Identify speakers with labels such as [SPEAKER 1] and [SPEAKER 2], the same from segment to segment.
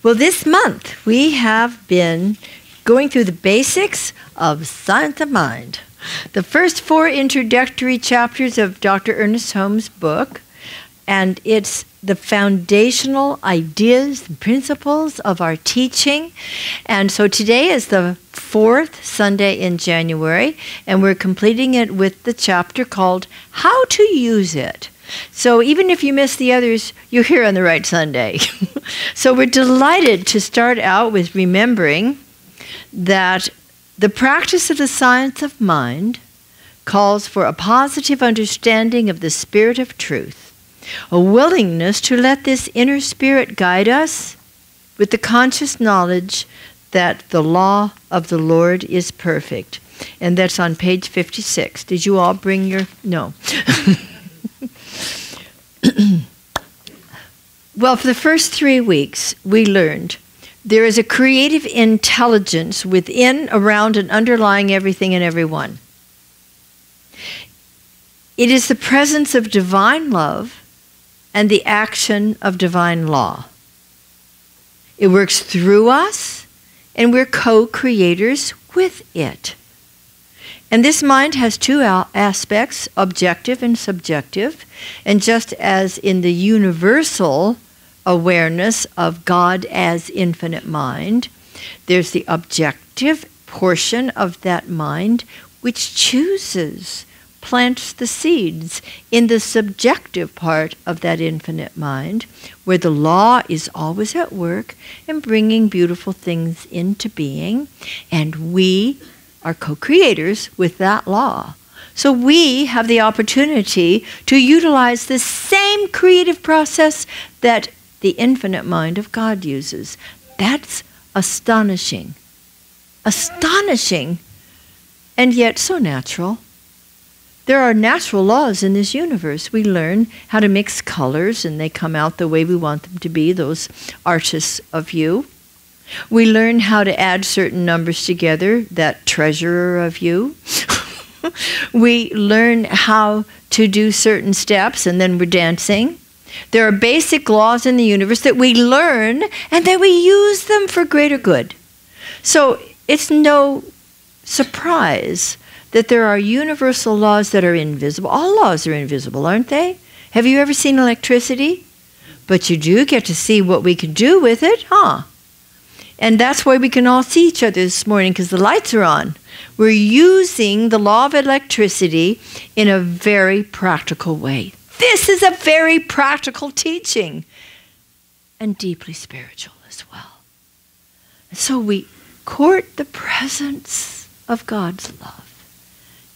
[SPEAKER 1] Well, this month we have been going through the basics of science of mind. The first 4 introductory chapters of Dr. Ernest Holmes' book, and it's the foundational ideas and principles of our teaching. And so today is the 4th Sunday in January, and we're completing it with the chapter called How to Use It. So even if you miss the others, you're here on the right Sunday. So we're delighted to start out with remembering that the practice of the science of mind calls for a positive understanding of the spirit of truth, a willingness to let this inner spirit guide us with the conscious knowledge that the law of the Lord is perfect. And that's on page 56. Did you all bring your... No. Well, for the first 3 weeks, we learned there is a creative intelligence within, around, and underlying everything and everyone. It is the presence of divine love and the action of divine law. It works through us, and we're co-creators with it. And this mind has 2 aspects, objective and subjective. And just as in the universal awareness of God as infinite mind, there's the objective portion of that mind which chooses, plants the seeds in the subjective part of that infinite mind, where the law is always at work and bringing beautiful things into being, and we are co-creators with that law. So we have the opportunity to utilize the same creative process that the infinite mind of God uses. That's astonishing. Astonishing, and yet so natural. There are natural laws in this universe. We learn how to mix colors, and they come out the way we want them to be, those artists of you. We learn how to add certain numbers together, that treasurer of you. We learn how to do certain steps, and then we're dancing. There are basic laws in the universe that we learn, and then we use them for greater good. So it's no surprise that there are universal laws that are invisible. All laws are invisible, aren't they? Have you ever seen electricity? But you do get to see what we can do with it, huh? And that's why we can all see each other this morning, because the lights are on. We're using the law of electricity in a very practical way. This is a very practical teaching, and deeply spiritual as well. And so we court the presence of God's love,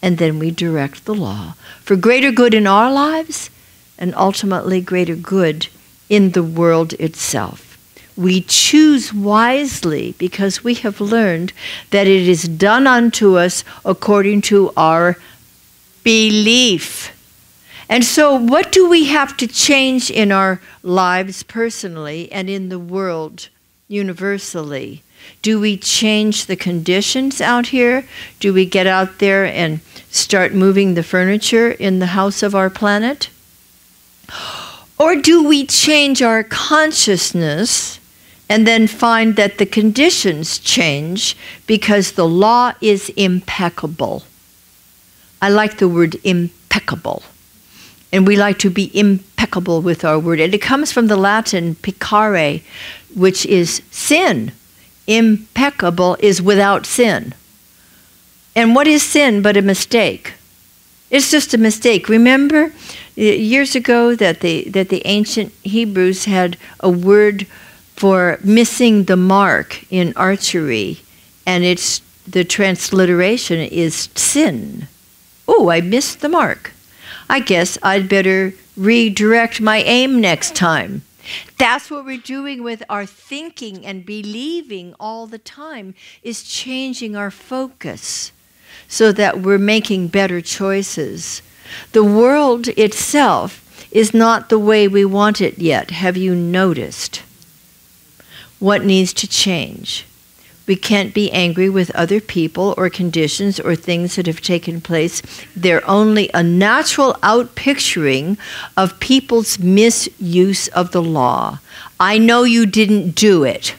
[SPEAKER 1] and then we direct the law for greater good in our lives and ultimately greater good in the world itself. We choose wisely because we have learned that it is done unto us according to our belief. And so what do we have to change in our lives personally and in the world universally? Do we change the conditions out here? Do we get out there and start moving the furniture in the house of our planet? Or do we change our consciousness and then find that the conditions change because the law is impeccable? I like the word impeccable. And we like to be impeccable with our word. And it comes from the Latin peccare, which is sin. Impeccable is without sin. And what is sin but a mistake? It's just a mistake. Remember years ago that the ancient Hebrews had a word for missing the mark in archery, and the transliteration is sin. Oh, I missed the mark. I guess I'd better redirect my aim next time. That's what we're doing with our thinking and believing all the time, is changing our focus so that we're making better choices. The world itself is not the way we want it yet. Have you noticed? What needs to change? We can't be angry with other people or conditions or things that have taken place. They're only a natural outpicturing of people's misuse of the law. I know you didn't do it.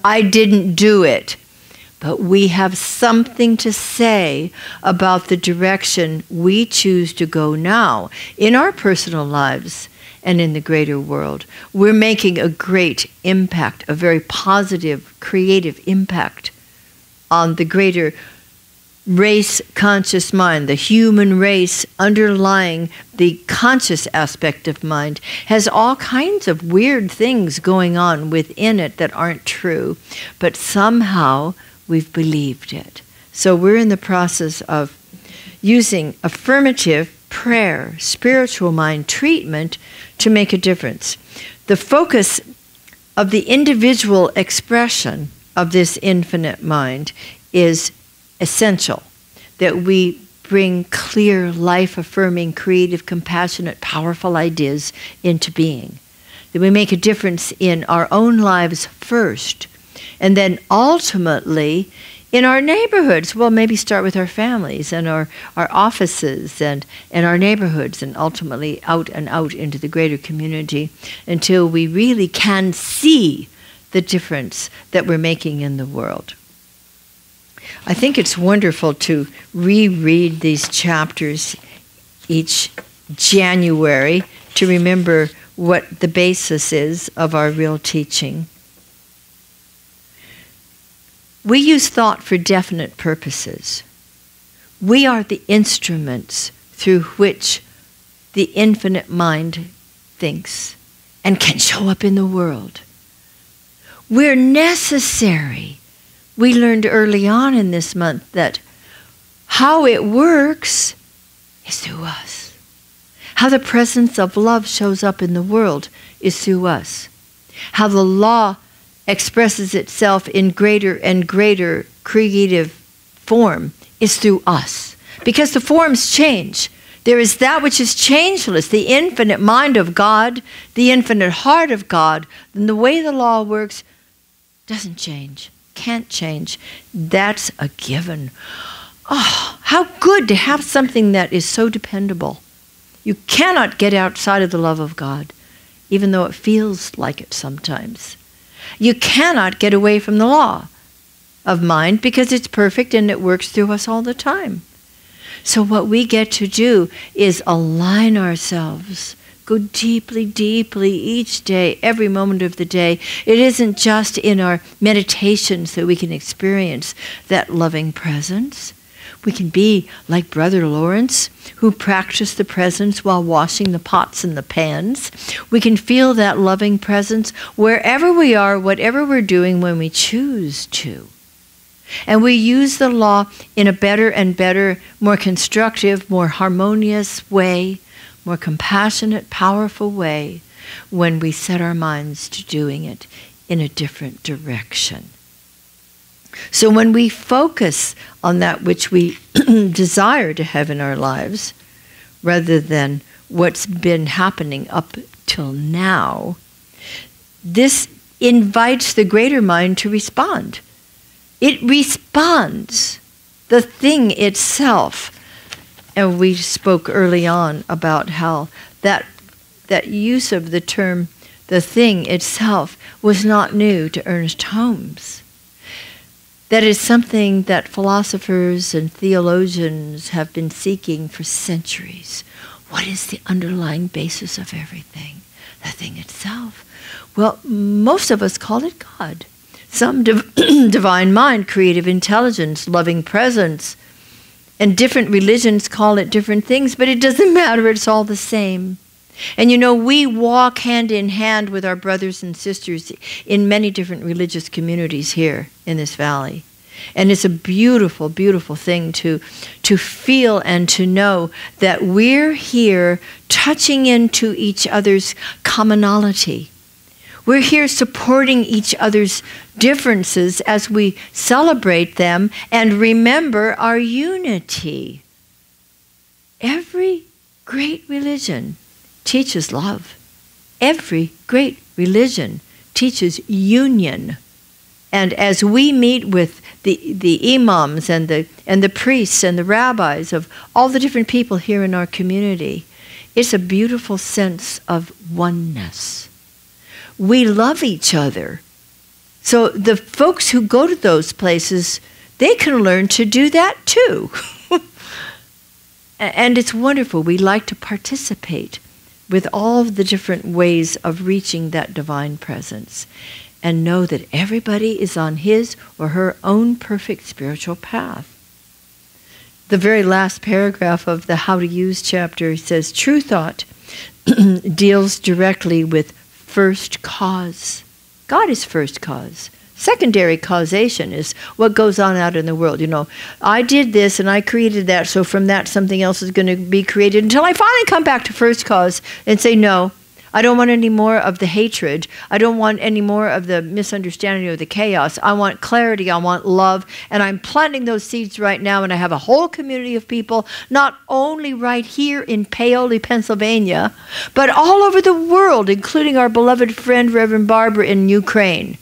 [SPEAKER 1] I didn't do it. But we have something to say about the direction we choose to go now in our personal lives and in the greater world. We're making a great impact, a very positive, creative impact on the greater race-conscious mind. The human race underlying the conscious aspect of mind has all kinds of weird things going on within it that aren't true, but somehow we've believed it. So we're in the process of using affirmative prayer, spiritual mind treatment to make a difference. The focus of the individual expression of this infinite mind is essential, that we bring clear, life-affirming, creative, compassionate, powerful ideas into being, that we make a difference in our own lives first, and then ultimately in our neighborhoods. Well, maybe start with our families and our offices and our neighborhoods, and ultimately out and out into the greater community until we really can see the difference that we're making in the world. I think it's wonderful to reread these chapters each January to remember what the basis is of our real teaching. We use thought for definite purposes. We are the instruments through which the infinite mind thinks and can show up in the world. We're necessary. We learned early on in this month that how it works is through us. How the presence of love shows up in the world is through us. How the law expresses itself in greater and greater creative form is through us. Because the forms change. There is that which is changeless, the infinite mind of God, the infinite heart of God. And the way the law works doesn't change, can't change. That's a given. Oh, how good to have something that is so dependable. You cannot get outside of the love of God, even though it feels like it sometimes. You cannot get away from the law of mind because it's perfect and it works through us all the time. So what we get to do is align ourselves, go deeply, deeply each day, every moment of the day. It isn't just in our meditations that we can experience that loving presence. We can be like Brother Lawrence, who practiced the presence while washing the pots and the pans. We can feel that loving presence wherever we are, whatever we're doing, when we choose to. And we use the law in a better and better, more constructive, more harmonious way, more compassionate, powerful way, when we set our minds to doing it in a different direction. So when we focus on that which we desire to have in our lives, rather than what's been happening up till now, this invites the greater mind to respond. It responds, the thing itself. And we spoke early on about how that use of the term, the thing itself, was not new to Ernest Holmes. That is something that philosophers and theologians have been seeking for centuries. What is the underlying basis of everything? The thing itself. Well, most of us call it God. Some divine mind, creative intelligence, loving presence, and different religions call it different things, but it doesn't matter, it's all the same. And you know, we walk hand in hand with our brothers and sisters in many different religious communities here in this valley. And it's a beautiful, beautiful thing to feel and to know that we're here touching into each other's commonality. We're here supporting each other's differences as we celebrate them and remember our unity. Every great religion teaches love. Every great religion teaches union. And as we meet with the imams and the priests and the rabbis of all the different people here in our community, it's a beautiful sense of oneness. We love each other. So the folks who go to those places, they can learn to do that too. And it's wonderful. We like to participate with all of the different ways of reaching that divine presence, and know that everybody is on his or her own perfect spiritual path. The very last paragraph of the How to Use chapter says, true thought deals directly with first cause. God is first cause. Secondary causation is what goes on out in the world. You know, I did this and I created that, so from that something else is going to be created, until I finally come back to first cause and say, no, I don't want any more of the hatred. I don't want any more of the misunderstanding or the chaos. I want clarity. I want love. And I'm planting those seeds right now, and I have a whole community of people, not only right here in Paoli, Pennsylvania, but all over the world, including our beloved friend Reverend Barbara in Ukraine.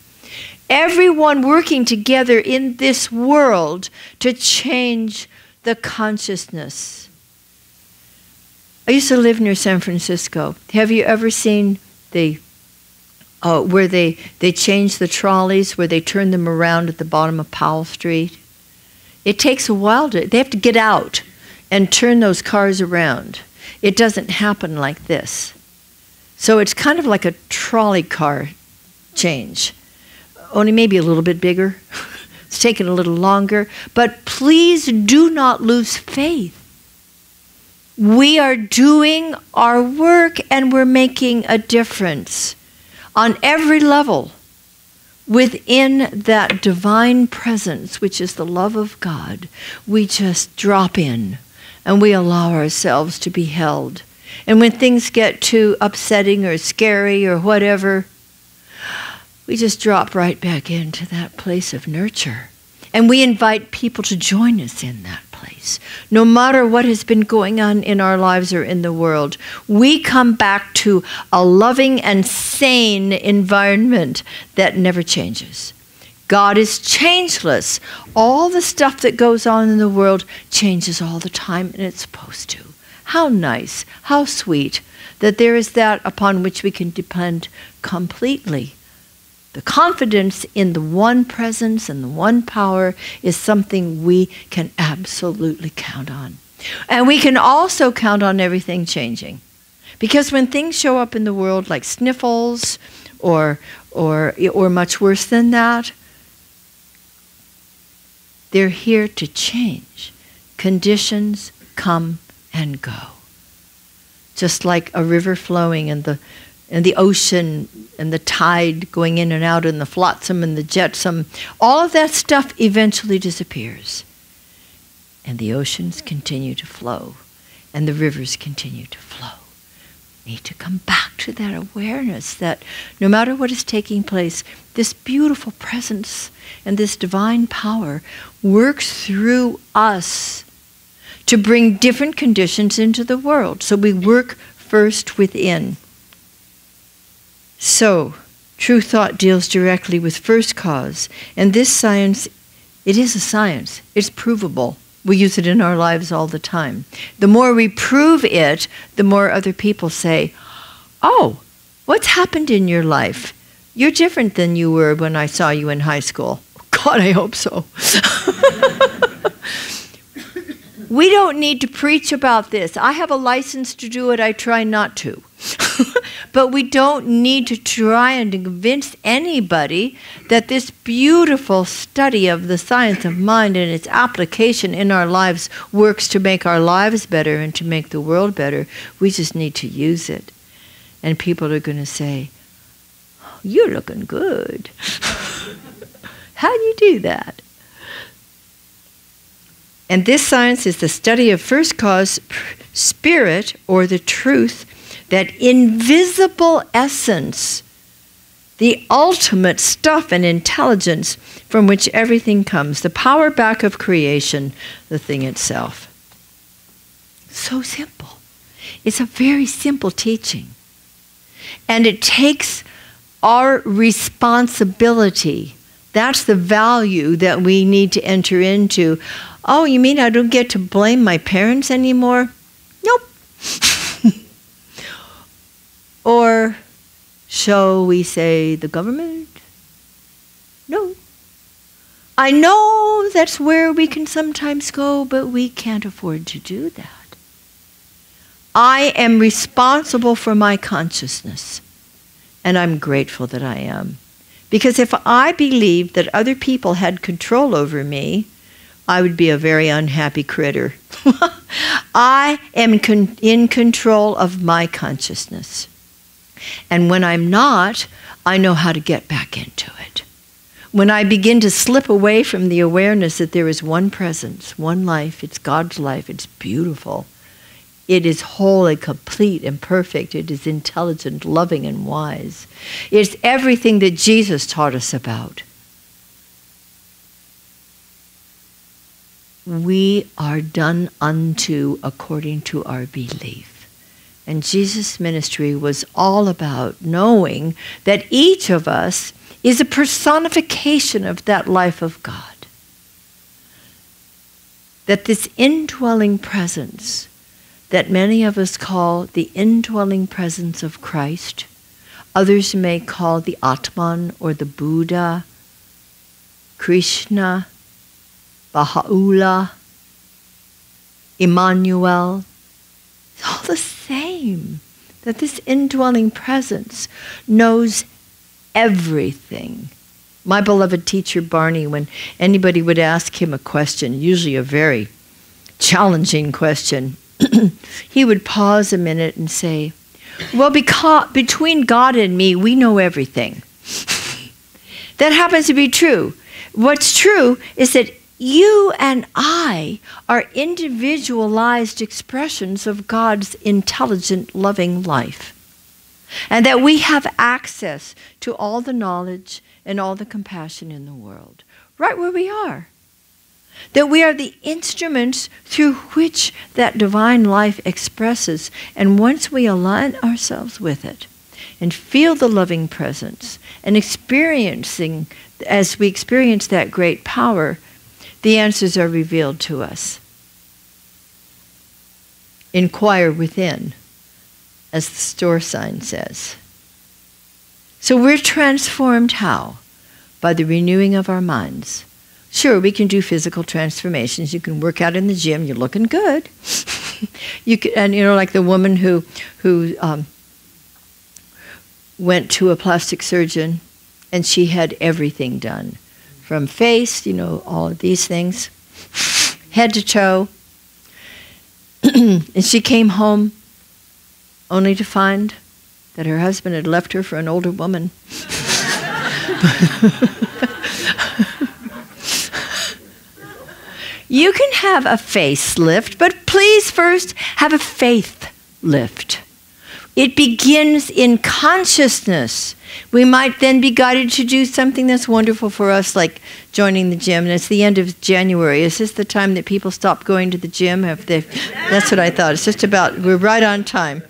[SPEAKER 1] Everyone working together in this world to change the consciousness. I used to live near San Francisco. Have you ever seen where they change the trolleys, where they turn them around at the bottom of Powell Street? It takes a while they have to get out and turn those cars around. It doesn't happen like this. So it's kind of like a trolley car change. Only maybe a little bit bigger. It's taken a little longer. But please do not lose faith. We are doing our work, and we're making a difference on every level within that divine presence, which is the love of God. We just drop in and we allow ourselves to be held. And when things get too upsetting or scary or whatever, we just drop right back into that place of nurture. And we invite people to join us in that place. No matter what has been going on in our lives or in the world, we come back to a loving and sane environment that never changes. God is changeless. All the stuff that goes on in the world changes all the time, and it's supposed to. How nice, how sweet that there is that upon which we can depend completely. The confidence in the one presence and the one power is something we can absolutely count on. And we can also count on everything changing. Because when things show up in the world like sniffles or much worse than that, they're here to change. Conditions come and go. Just like a river flowing and the ocean and the tide going in and out and the flotsam and the jetsam, all of that stuff eventually disappears. And the oceans continue to flow and the rivers continue to flow. We need to come back to that awareness that no matter what is taking place, this beautiful presence and this divine power works through us to bring different conditions into the world. So we work first within. So, true thought deals directly with first cause. And this science, it is a science. It's provable. We use it in our lives all the time. The more we prove it, the more other people say, oh, what's happened in your life? You're different than you were when I saw you in high school. God, I hope so. We don't need to preach about this. I have a license to do it. I try not to. But we don't need to try and convince anybody that this beautiful study of the science of mind and its application in our lives works to make our lives better and to make the world better. We just need to use it. And people are going to say, oh, you're looking good. How do you do that? And this science is the study of first cause, spirit, or the truth, that invisible essence, the ultimate stuff and intelligence from which everything comes, the power back of creation, the thing itself. So simple. It's a very simple teaching. And it takes our responsibility That's the value that we need to enter into. Oh, you mean I don't get to blame my parents anymore? Nope. Or shall we say the government? No. I know that's where we can sometimes go, but we can't afford to do that. I am responsible for my consciousness, and I'm grateful that I am. Because if I believed that other people had control over me, I would be a very unhappy critter. I am in control of my consciousness. And when I'm not, I know how to get back into it. When I begin to slip away from the awareness that there is one presence, one life, it's God's life, it's beautiful. It is whole and complete and perfect. It is intelligent, loving, and wise. It's everything that Jesus taught us about. We are done unto according to our belief. And Jesus' ministry was all about knowing that each of us is a personification of that life of God. That this indwelling presence that many of us call the indwelling presence of Christ, others may call the Atman or the Buddha, Krishna, Baha'u'llah, Emmanuel, it's all the same. That this indwelling presence knows everything. My beloved teacher Barney, when anybody would ask him a question, usually a very challenging question, he would pause a minute and say, well, because between God and me, we know everything. That happens to be true. What's true is that you and I are individualized expressions of God's intelligent, loving life. And that we have access to all the knowledge and all the compassion in the world, right where we are. That we are the instruments through which that divine life expresses. And once we align ourselves with it and feel the loving presence and experiencing, as we experience that great power, the answers are revealed to us. Inquire within, as the store sign says. So we're transformed how? By the renewing of our minds. Sure, we can do physical transformations. You can work out in the gym. You're looking good. You can, and like the woman who went to a plastic surgeon, and she had everything done, from face, all of these things, head to toe. And she came home only to find that her husband had left her for an older woman. You can have a facelift, but please first have a faith lift. It begins in consciousness. We might then be guided to do something that's wonderful for us, like joining the gym. And it's the end of January. Is this the time that people stop going to the gym? That's what I thought. It's just about, we're right on time.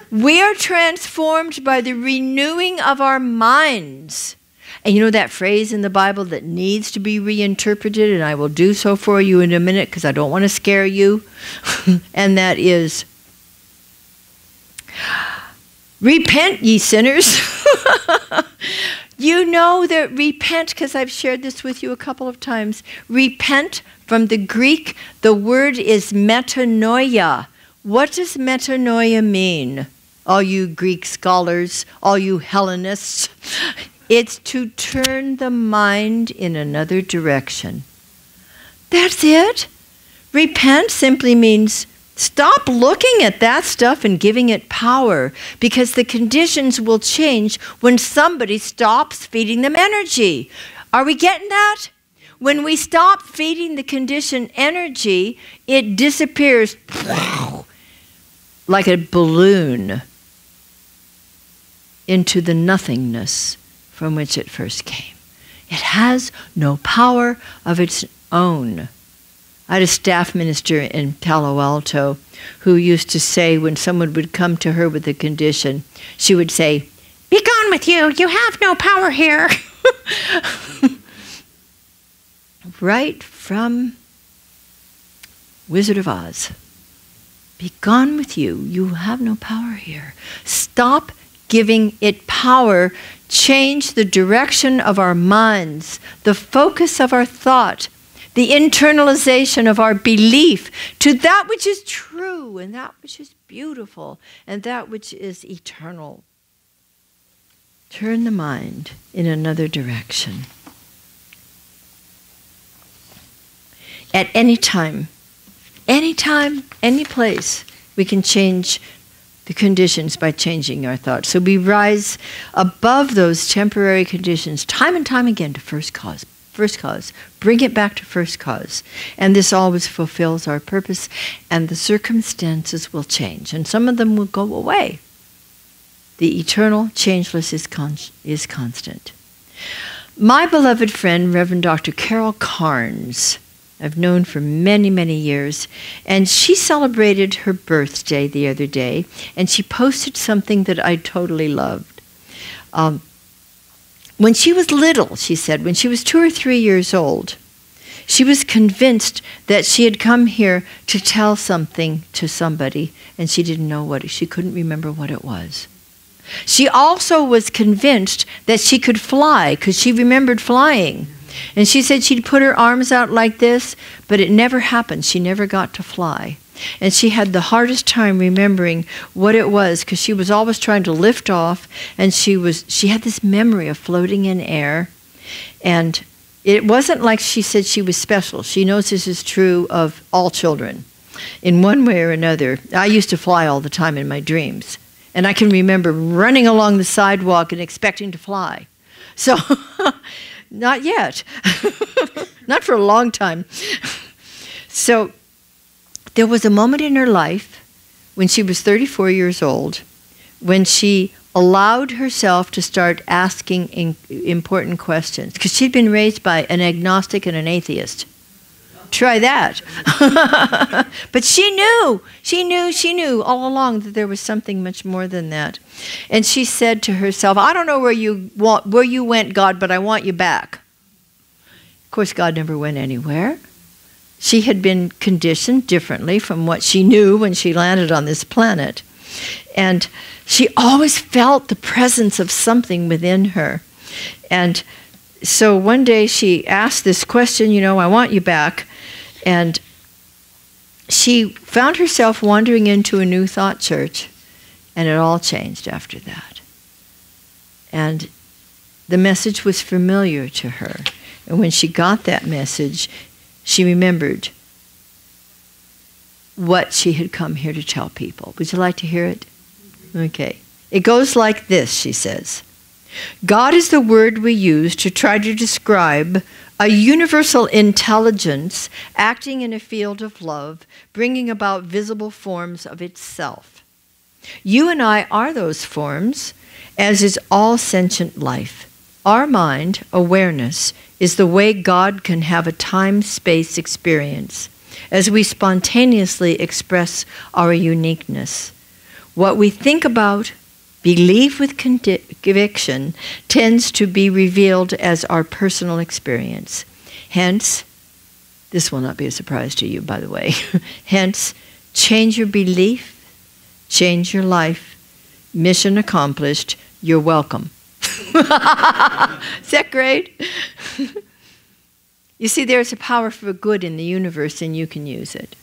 [SPEAKER 1] We are transformed by the renewing of our minds. And you know that phrase in the Bible that needs to be reinterpreted, and I will do so for you in a minute because I don't want to scare you. And that is, repent, ye sinners. You know that repent, because I've shared this with you a couple of times. Repent, from the Greek, the word is metanoia. What does metanoia mean? All you Greek scholars, all you Hellenists. It's to turn the mind in another direction. That's it. Repent simply means stop looking at that stuff and giving it power, because the conditions will change when somebody stops feeding them energy. Are we getting that? When we stop feeding the condition energy, it disappears like a balloon into the nothingness from which it first came. It has no power of its own. I had a staff minister in Palo Alto who used to say, when someone would come to her with a condition, she would say, "Be gone with you, you have no power here." Right from Wizard of Oz. Be gone with you. You have no power here. Stop giving it power. Change the direction of our minds, the focus of our thought, the internalization of our belief to that which is true and that which is beautiful and that which is eternal. Turn the mind in another direction. At any time, any place, we can change the conditions by changing our thoughts. So we rise above those temporary conditions time and time again to first cause. First cause. Bring it back to first cause. And this always fulfills our purpose, and the circumstances will change. And some of them will go away. The eternal, changeless is constant. My beloved friend, Reverend Dr. Carol Carnes, I've known for many, many years, and she celebrated her birthday the other day, and she posted something that I totally loved. When she was little, she said, when she was 2 or 3 years old, she was convinced that she had come here to tell something to somebody, and she didn't know she couldn't remember what it was. She also was convinced that she could fly, because she remembered flying. And she said she'd put her arms out like this, but it never happened. She never got to fly. And she had the hardest time remembering what it was, because she was always trying to lift off, and she had this memory of floating in air. And it wasn't like she said she was special. She knows this is true of all children in one way or another. I used to fly all the time in my dreams, and I can remember running along the sidewalk and expecting to fly. So not yet. Not for a long time. So there was a moment in her life when she was 34 years old when she allowed herself to start asking important questions, because she'd been raised by an agnostic and an atheist. Try that. But she knew all along that there was something much more than that. And she said to herself, I don't know where you went, God, but I want you back. Of course, God never went anywhere. She had been conditioned differently from what she knew when she landed on this planet. And she always felt the presence of something within her. And so one day she asked this question, I want you back. And she found herself wandering into a New Thought church, and it all changed after that. And the message was familiar to her. And when she got that message, she remembered what she had come here to tell people. Would you like to hear it? Okay. It goes like this, she says. God is the word we use to try to describe a universal intelligence acting in a field of love, bringing about visible forms of itself. You and I are those forms, as is all sentient life. Our mind, awareness, is the way God can have a time-space experience, as we spontaneously express our uniqueness. What we think about, believe with conviction, tends to be revealed as our personal experience. Hence, this will not be a surprise to you, by the way. Hence, change your belief, change your life. Mission accomplished. You're welcome. Is that great? You see, there's a power for good in the universe, and you can use it.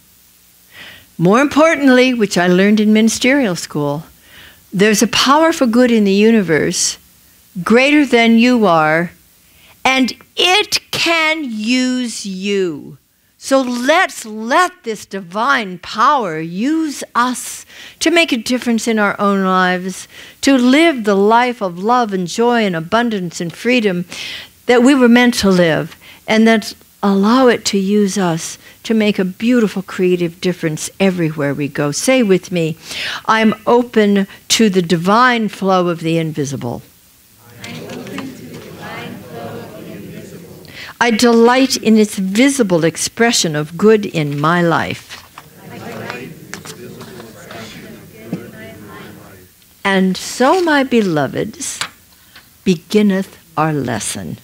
[SPEAKER 1] More importantly, which I learned in ministerial school, there's a power for good in the universe greater than you are, and it can use you. So let's let this divine power use us to make a difference in our own lives, to live the life of love and joy and abundance and freedom that we were meant to live, and then allow it to use us to make a beautiful creative difference everywhere we go. Say with me, I'm open to the divine flow of the invisible.
[SPEAKER 2] I'm open to the divine flow of the invisible.
[SPEAKER 1] I delight in its visible expression of good in my life.
[SPEAKER 2] I delight in its visible expression of good in my life.
[SPEAKER 1] And so, my beloveds, beginneth our lesson.